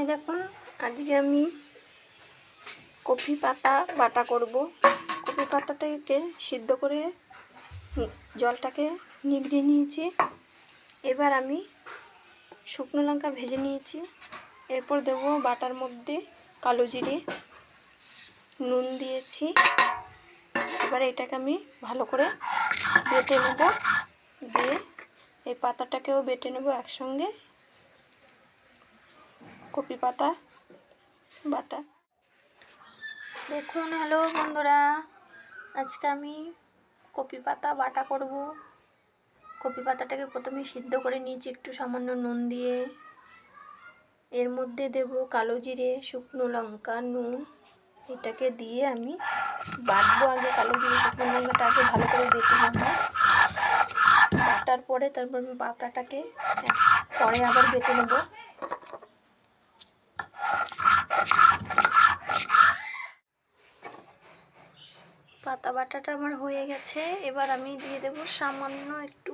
এই দেখুন, আজকে আমি কপি পাতা বাটা করব। কপি পাতাটাকে সিদ্ধ করে জলটাকে নিগড়িয়ে নিয়েছি। এবার আমি শুকনো লঙ্কা ভেজে নিয়েছি। এরপর দেবো বাটার মধ্যে কালো জিরে, নুন দিয়েছি। এবার এটাকে আমি ভালো করে বেটে নেব, দিয়ে এই পাতাটাকেও বেটে নেব একসঙ্গে। কপি পাতা বাটা। দেখুন, হ্যালো বন্ধুরা, আজকে আমি কপি পাতা বাটা করব। কপি পাতাটাকে প্রথমে সিদ্ধ করে নিয়েছি একটু সামান্য নুন দিয়ে। এর মধ্যে দেব কালো জিরে, শুকনো লঙ্কা, নুন। এটাকে দিয়ে আমি বাটবো। আগে কালো জিরে শুকনো লঙ্কাটা আগে ভালো করে বেটে নেব। বাটার পরে তারপর আমি পাতাটাকে পরে আবার বেটে নেব। পাতা বাটাটা আমার হয়ে গেছে। এবার আমি দিয়ে দেব সামান্য একটু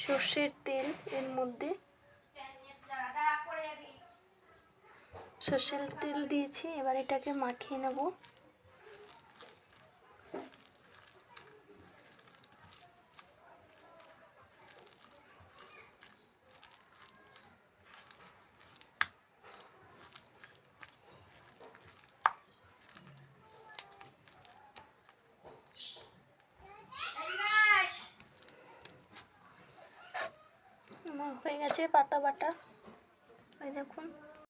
সর্ষের তেল। এর মধ্যে সর্ষের তেল দিয়েছি। এবার এটাকে মাখিয়ে নেব। আমার হয়ে গেছে পাতা বাটা। এই দেখুন।